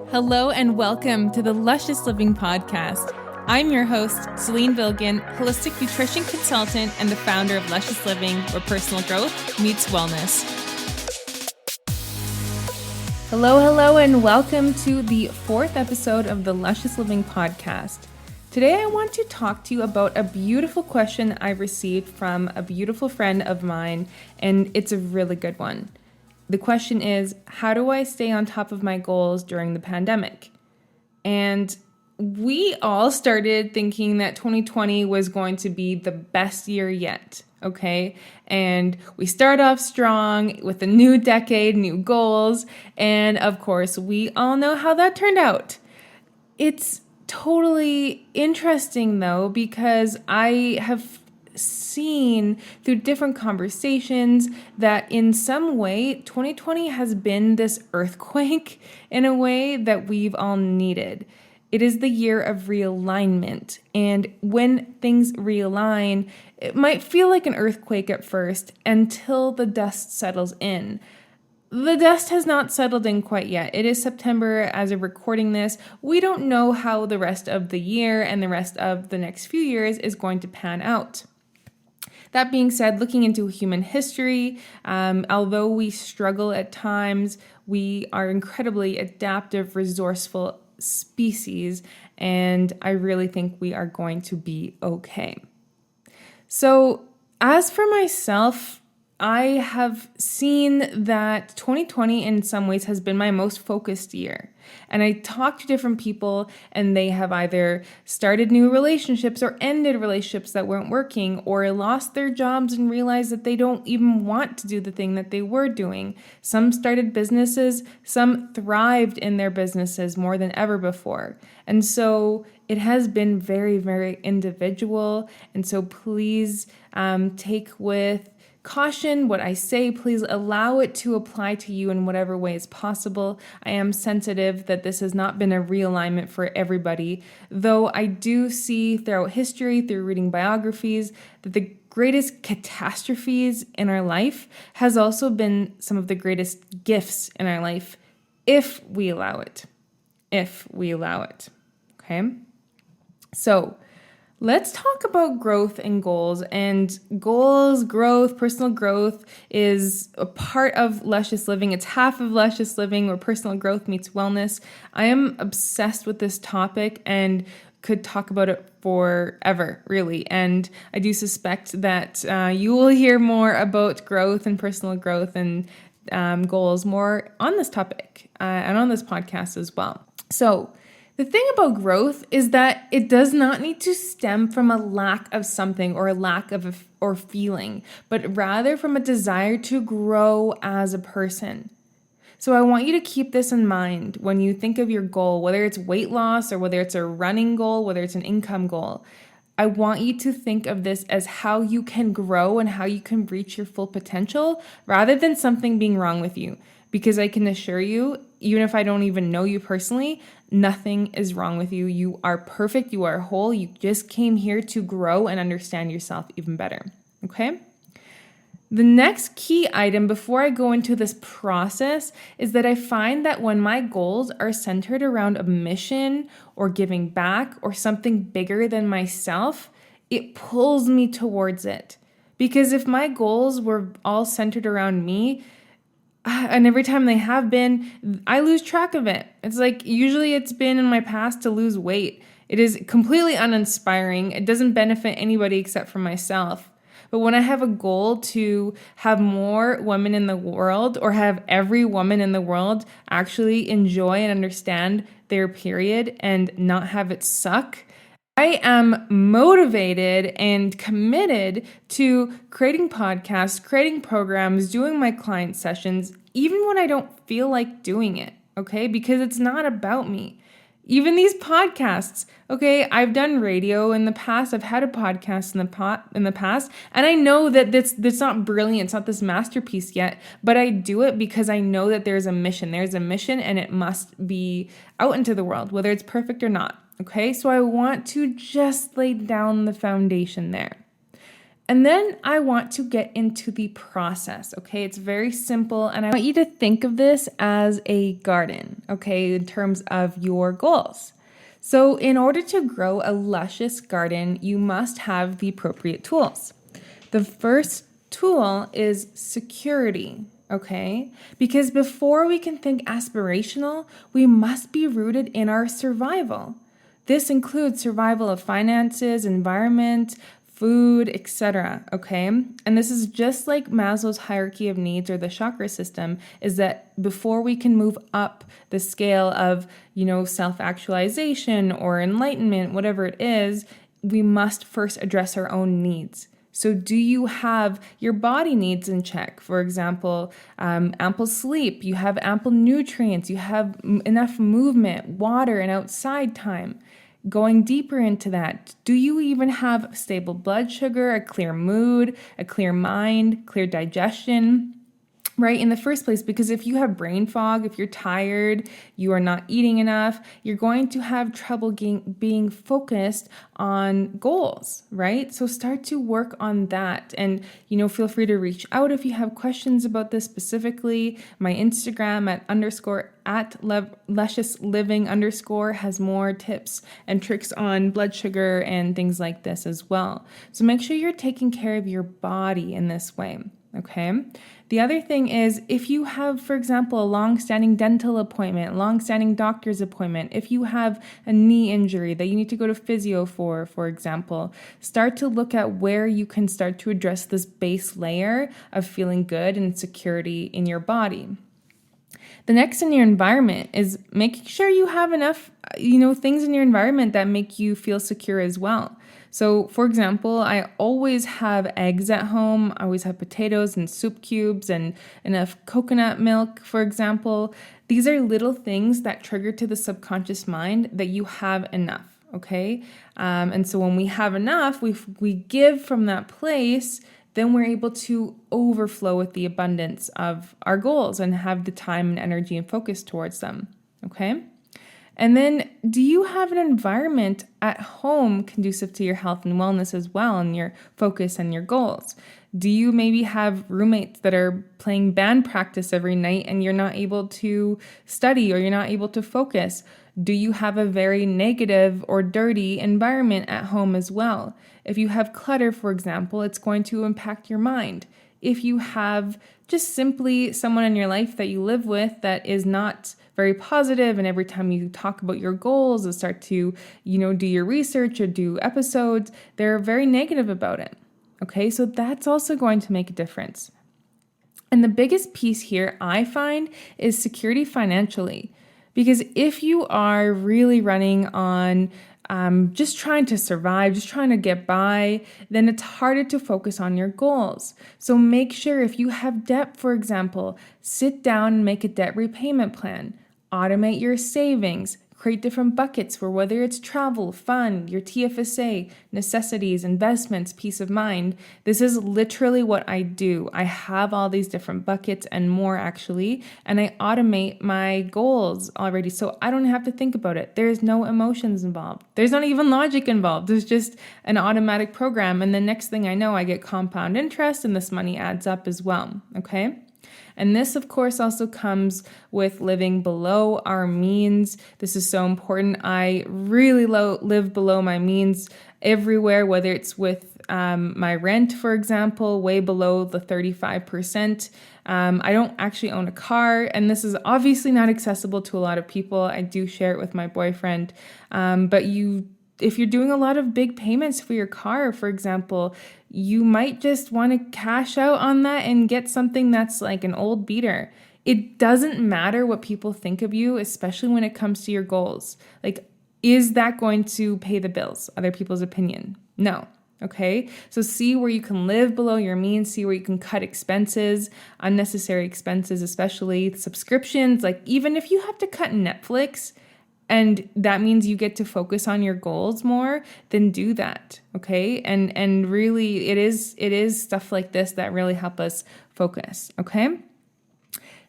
Hello and welcome to the Luscious Living Podcast. I'm your host, Celine Vilgan, holistic nutrition consultant and the founder of Luscious Living, where personal growth meets wellness. Hello, and welcome to the fourth episode of the Luscious Living Podcast. Today, I want to talk to you about a beautiful question I received from a beautiful friend of mine, and it's a really good one. The question is, how do I stay on top of my goals during the pandemic? And we all started thinking that 2020 was going to be the best year yet, okay? And we start off strong with a new decade, new goals, and of course, we all know how that turned out. It's totally interesting though, because I have seen through different conversations that in some way 2020 has been this earthquake in a way that we've all needed. It is the year of realignment, and when things realign, it might feel like an earthquake at first until the dust settles in. The dust has not settled in quite yet. It is September as of recording this. We don't know how the rest of the year and the rest of the next few years is going to pan out. That being said, looking into human history, although we struggle at times, we are incredibly adaptive, resourceful species, and I really think we are going to be okay. So, as for myself, I have seen that 2020 in some ways has been my most focused year. And I talk to different people and they have either started new relationships or ended relationships that weren't working, or lost their jobs and realized that they don't even want to do the thing that they were doing. Some started businesses, some thrived in their businesses more than ever before. And so it has been very, very individual. And so please take with caution what I say. Please allow it to apply to you in whatever way is possible. I am sensitive that this has not been a realignment for everybody, though I do see throughout history, through reading biographies, that the greatest catastrophes in our life has also been some of the greatest gifts in our life, if we allow it. If we allow it. Okay? So, let's talk about growth and goals. And goals, growth, personal growth is a part of Luscious Living. It's half of Luscious Living, where personal growth meets wellness. I am obsessed with this topic and could talk about it forever, really. And I do suspect that you will hear more about growth and personal growth and goals more on this topic and on this podcast as well. So, the thing about growth is that it does not need to stem from a lack of something or a lack of or feeling, but rather from a desire to grow as a person. So I want you to keep this in mind when you think of your goal, whether it's weight loss or whether it's a running goal, whether it's an income goal. I want you to think of this as how you can grow and how you can reach your full potential rather than something being wrong with you. Because I can assure you, even if I don't even know you personally, nothing is wrong with you. You are perfect. You are whole. You just came here to grow and understand yourself even better. Okay? The next key item before I go into this process is that I find that when my goals are centered around a mission or giving back or something bigger than myself, it pulls me towards it. Because if my goals were all centered around me, and every time they have been, I lose track of it. It's like, usually it's been in my past to lose weight. It is completely uninspiring. It doesn't benefit anybody except for myself. But when I have a goal to have more women in the world, or have every woman in the world actually enjoy and understand their period and not have it suck, I am motivated and committed to creating podcasts, creating programs, doing my client sessions, even when I don't feel like doing it, okay? Because it's not about me. Even these podcasts, okay? I've done radio in the past. I've had a podcast in the past, and I know that that's not brilliant. It's not this masterpiece yet, but I do it because I know that there's a mission. There's a mission, and it must be out into the world, whether it's perfect or not. Okay, so I want to just lay down the foundation there. And then I want to get into the process, okay? It's very simple, and I want you to think of this as a garden, okay, in terms of your goals. So in order to grow a luscious garden, you must have the appropriate tools. The first tool is security, okay? Because before we can think aspirational, we must be rooted in our survival. This includes survival of finances, environment, food, etc. Okay? And this is just like Maslow's hierarchy of needs or the chakra system, is that before we can move up the scale of, self-actualization or enlightenment, whatever it is, we must first address our own needs. So do you have your body needs in check? For example, ample sleep, you have ample nutrients, you have enough movement, water, and outside time. Going deeper into that, do you even have stable blood sugar, a clear mood, a clear mind, clear digestion? Right, in the first place, because if you have brain fog, if you're tired, you are not eating enough, you're going to have trouble being focused on goals, right? So start to work on that, and feel free to reach out if you have questions about this specifically. My Instagram at luscious living _ has more tips and tricks on blood sugar and things like this as well. So make sure you're taking care of your body in this way. Okay. The other thing is, if you have, for example, a long-standing dental appointment, long-standing doctor's appointment, if you have a knee injury that you need to go to physio for example, start to look at where you can start to address this base layer of feeling good and security in your body. The next in your environment is making sure you have enough, things in your environment that make you feel secure as well. So, for example, I always have eggs at home. I always have potatoes and soup cubes and enough coconut milk, for example. These are little things that trigger to the subconscious mind that you have enough, okay? And so when we have enough, we give from that place, then we're able to overflow with the abundance of our goals and have the time and energy and focus towards them, okay? And then, do you have an environment at home conducive to your health and wellness as well, and your focus and your goals? Do you maybe have roommates that are playing band practice every night and you're not able to study or you're not able to focus? Do you have a very negative or dirty environment at home as well? If you have clutter, for example, it's going to impact your mind. If you have just simply someone in your life that you live with that is not very positive, and every time you talk about your goals and start to, do your research or do episodes, they're very negative about it. Okay, so that's also going to make a difference. And the biggest piece here I find is security financially. Because if you are really running on just trying to survive, just trying to get by, then it's harder to focus on your goals. So make sure if you have debt, for example, sit down and make a debt repayment plan. Automate your savings. Create different buckets for whether it's travel, fun, your TFSA, necessities, investments, peace of mind. This is literally what I do. I have all these different buckets and more actually, and I automate my goals already so I don't have to think about it. There's no emotions involved. There's not even logic involved. There's just an automatic program, and the next thing I know, I get compound interest and this money adds up as well, okay? And this, of course, also comes with living below our means. This is so important. I really live below my means everywhere, whether it's with my rent, for example, way below the 35%. I don't actually own a car, and this is obviously not accessible to a lot of people. I do share it with my boyfriend, but if you're doing a lot of big payments for your car, for example, you might just want to cash out on that and get something that's like an old beater. It doesn't matter what people think of you, especially when it comes to your goals. Like, is that going to pay the bills? Other people's opinion? No. Okay, so see where you can live below your means, see where you can cut expenses, unnecessary expenses, especially subscriptions. Like, even if you have to cut Netflix, and that means you get to focus on your goals more, then do that, okay? And really, it is stuff like this that really help us focus, okay?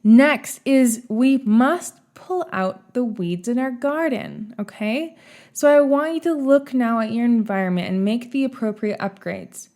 Next is we must pull out the weeds in our garden, okay? So I want you to look now at your environment and make the appropriate upgrades.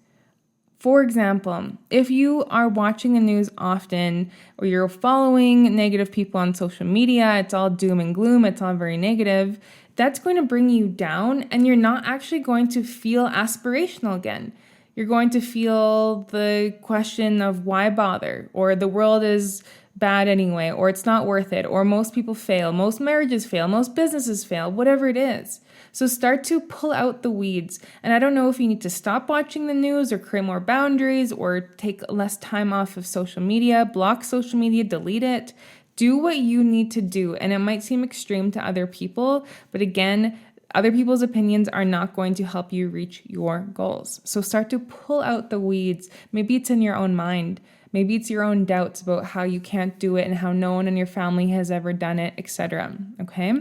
For example, if you are watching the news often or you're following negative people on social media, it's all doom and gloom, it's all very negative, that's going to bring you down and you're not actually going to feel aspirational again. You're going to feel the question of why bother, or the world is bad anyway, or it's not worth it, or most people fail, most marriages fail, most businesses fail, whatever it is. So start to pull out the weeds. And I don't know if you need to stop watching the news or create more boundaries or take less time off of social media, block social media, delete it. Do what you need to do. And it might seem extreme to other people, but again, other people's opinions are not going to help you reach your goals. So start to pull out the weeds. Maybe it's in your own mind. Maybe it's your own doubts about how you can't do it and how no one in your family has ever done it, etc. Okay?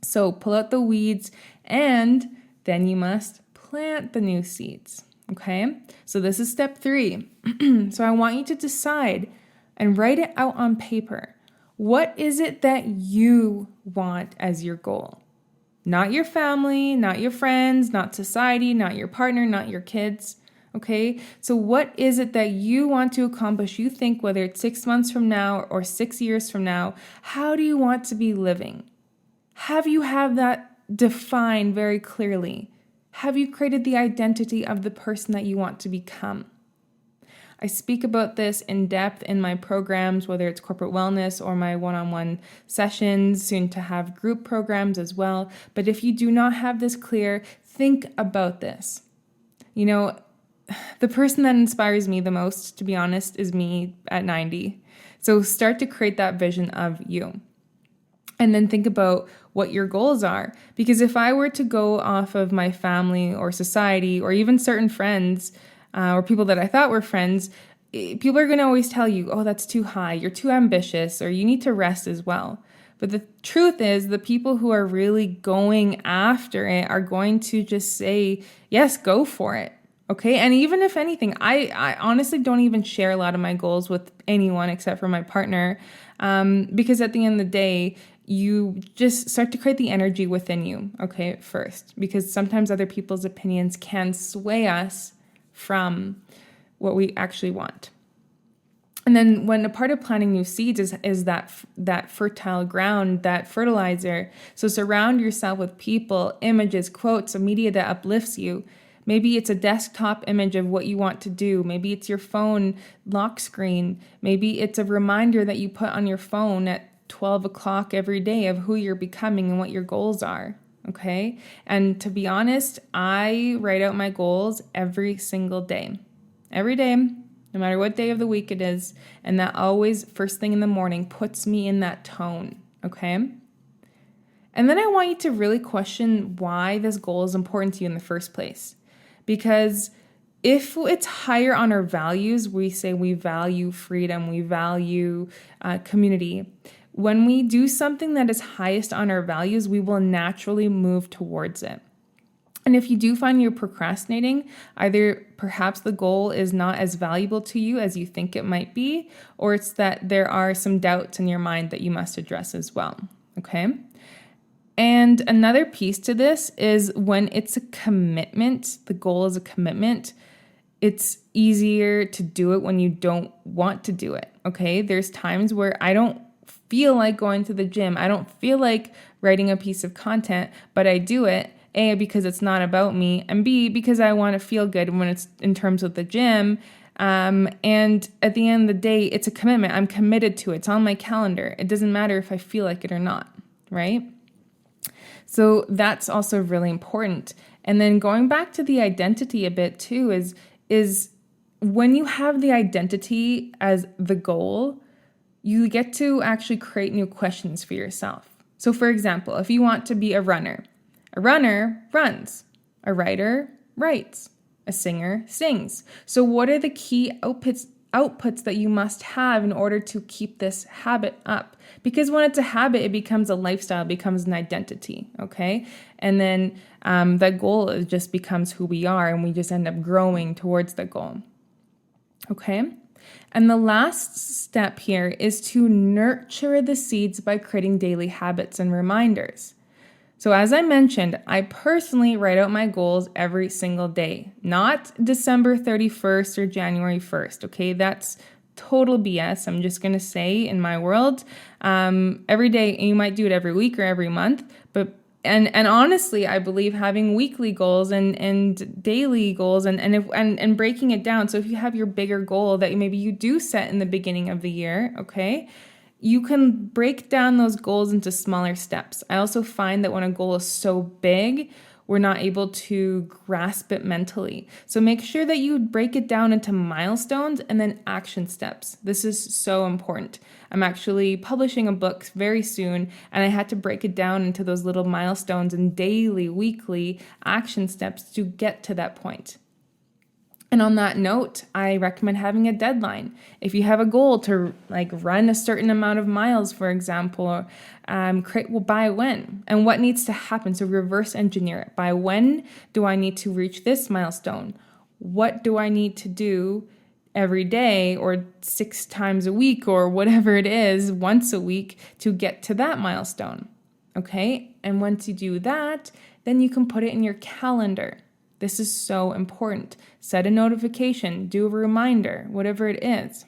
So pull out the weeds and then you must plant the new seeds. Okay? So this is step 3. So I want you to decide and write it out on paper. What is it that you want as your goal? Not your family, not your friends, not society, not your partner, not your kids. Okay, so what is it that you want to accomplish? You think whether it's 6 months from now or 6 years from now, how do you want to be living? Have you had that defined very clearly? Have you created the identity of the person that you want to become? I speak about this in depth in my programs, whether it's corporate wellness or my one-on-one sessions, soon to have group programs as well. But if you do not have this clear, think about this. You know, the person that inspires me the most, to be honest, is me at 90. So start to create that vision of you. And then think about what your goals are. Because if I were to go off of my family or society or even certain friends or people that I thought were friends, people are going to always tell you, oh, that's too high, you're too ambitious, or you need to rest as well. But the truth is, the people who are really going after it are going to just say, yes, go for it. Okay. And even if anything, I honestly don't even share a lot of my goals with anyone except for my partner. Because at the end of the day, you just start to create the energy within you. Okay. First, because sometimes other people's opinions can sway us from what we actually want. And then when a part of planting new seeds is that fertile ground, that fertilizer. So surround yourself with people, images, quotes, media that uplifts you. Maybe it's a desktop image of what you want to do. Maybe it's your phone lock screen. Maybe it's a reminder that you put on your phone at 12 o'clock every day of who you're becoming and what your goals are. Okay? And to be honest, I write out my goals every single day. Every day, no matter what day of the week it is. And that always, first thing in the morning, puts me in that tone. Okay? And then I want you to really question why this goal is important to you in the first place. Because if it's higher on our values, we say we value freedom, we value community. When we do something that is highest on our values, we will naturally move towards it. And if you do find you're procrastinating, either perhaps the goal is not as valuable to you as you think it might be, or it's that there are some doubts in your mind that you must address as well. Okay? And another piece to this is when it's a commitment, the goal is a commitment, it's easier to do it when you don't want to do it, okay? There's times where I don't feel like going to the gym. I don't feel like writing a piece of content, but I do it, A, because it's not about me, and B, because I want to feel good when it's in terms of the gym. And at the end of the day, it's a commitment. I'm committed to it. It's on my calendar. It doesn't matter if I feel like it or not, right? So that's also really important. And then going back to the identity a bit too is when you have the identity as the goal, you get to actually create new questions for yourself. So for example, if you want to be a runner runs, a writer writes, a singer sings. So what are the key outputs that you must have in order to keep this habit up? Because when it's a habit, it becomes a lifestyle, becomes an identity, okay? And then that goal just becomes who we are, and we just end up growing towards the goal, okay? And the last step here is to nurture the seeds by creating daily habits and reminders. So as I mentioned, I personally write out my goals every single day, not December 31st or January 1st. Okay, that's total BS. I'm just going to say in my world, every day, you might do it every week or every month, but and honestly, I believe having weekly goals and daily goals and breaking it down. So if you have your bigger goal that maybe you do set in the beginning of the year, okay, you can break down those goals into smaller steps. I also find that when a goal is so big, we're not able to grasp it mentally. So make sure that you break it down into milestones and then action steps. This is so important. I'm actually publishing a book very soon, and I had to break it down into those little milestones and daily, weekly action steps to get to that point. And on that note, I recommend having a deadline. If you have a goal to run a certain amount of miles, for example, by when and what needs to happen. So reverse engineer it. By when do I need to reach this milestone? What do I need to do every day or 6 times a week or whatever it is, once a week to get to that milestone? Okay. And once you do that, then you can put it in your calendar. This is so important. Set a notification, do a reminder, whatever it is.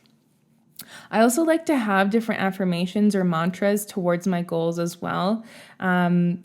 I also like to have different affirmations or mantras towards my goals as well. And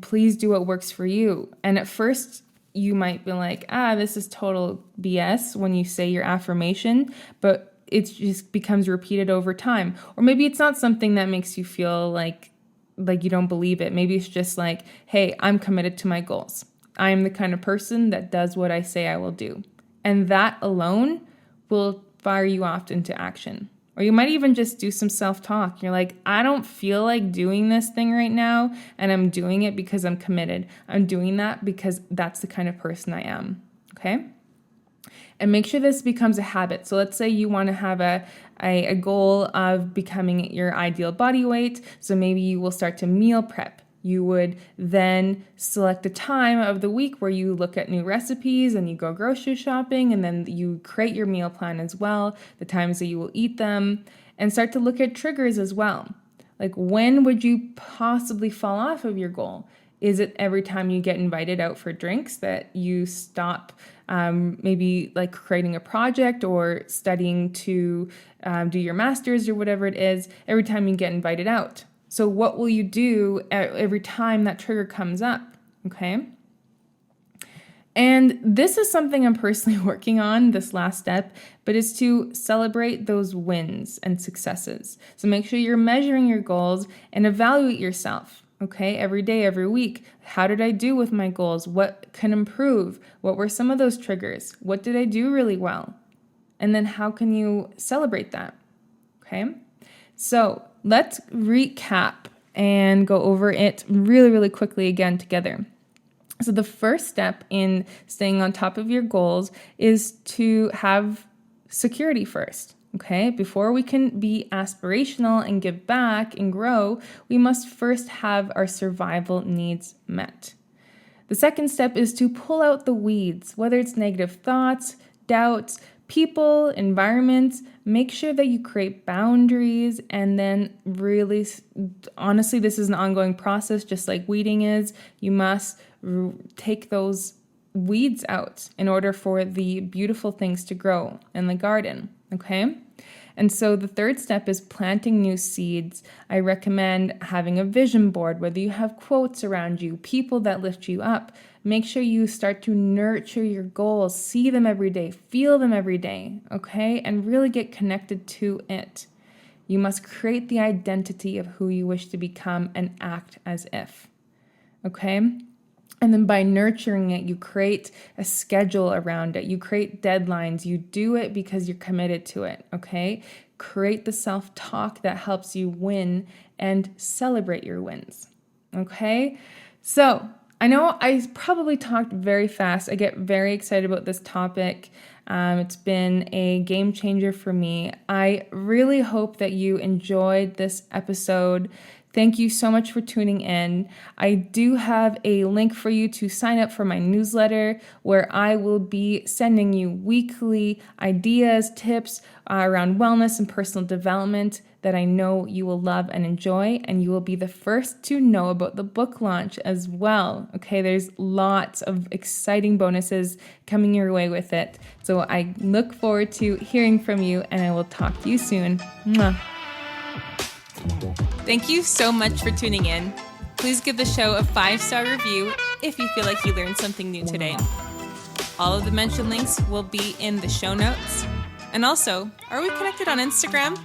please do what works for you. And at first, you might be like, this is total BS when you say your affirmation, but it just becomes repeated over time. Or maybe it's not something that makes you feel like you don't believe it. Maybe it's just like, hey, I'm committed to my goals. I am the kind of person that does what I say I will do. And that alone will fire you off into action. Or you might even just do some self-talk. You're like, I don't feel like doing this thing right now, and I'm doing it because I'm committed. I'm doing that because that's the kind of person I am. Okay? And make sure this becomes a habit. So let's say you want to have a goal of becoming your ideal body weight. So maybe you will start to meal prep. You would then select a time of the week where you look at new recipes and you go grocery shopping, and then you create your meal plan as well, the times that you will eat them, and start to look at triggers as well. Like, when would you possibly fall off of your goal? Is it every time you get invited out for drinks that you stop maybe like creating a project or studying to do your master's or whatever it is, every time you get invited out? So what will you do every time that trigger comes up, okay? And this is something I'm personally working on, this last step, but it's to celebrate those wins and successes. So make sure you're measuring your goals and evaluate yourself, okay? Every day, every week. How did I do with my goals? What can improve? What were some of those triggers? What did I do really well? And then how can you celebrate that, okay? So let's recap and go over it really, really quickly again together. So the first step in staying on top of your goals is to have security first, okay? Before we can be aspirational and give back and grow, we must first have our survival needs met. The second step is to pull out the weeds, whether it's negative thoughts, doubts, people, environments. Make sure that you create boundaries, and then really, honestly, this is an ongoing process, just like weeding is. You must take those weeds out in order for the beautiful things to grow in the garden, okay? And so the third step is planting new seeds. I recommend having a vision board, whether you have quotes around you, people that lift you up. Make sure you start to nurture your goals, see them every day, feel them every day, okay? And really get connected to it. You must create the identity of who you wish to become and act as if, okay? And then by nurturing it, you create a schedule around it. You create deadlines. You do it because you're committed to it, okay? Create the self-talk that helps you win and celebrate your wins, okay? So I know I probably talked very fast. I get very excited about this topic. It's been a game changer for me. I really hope that you enjoyed this episode. Thank you so much for tuning in. I do have a link for you to sign up for my newsletter where I will be sending you weekly ideas, tips around wellness and personal development that I know you will love and enjoy, and you will be the first to know about the book launch as well. Okay, there's lots of exciting bonuses coming your way with it. So I look forward to hearing from you, and I will talk to you soon. Mwah. Thank you so much for tuning in. Please give the show a 5-star review if you feel like you learned something new today. All of the mentioned links will be in the show notes. And also, are we connected on Instagram?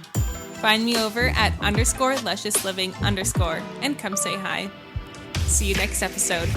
Find me over at _lusciousliving_ and come say hi. See you next episode.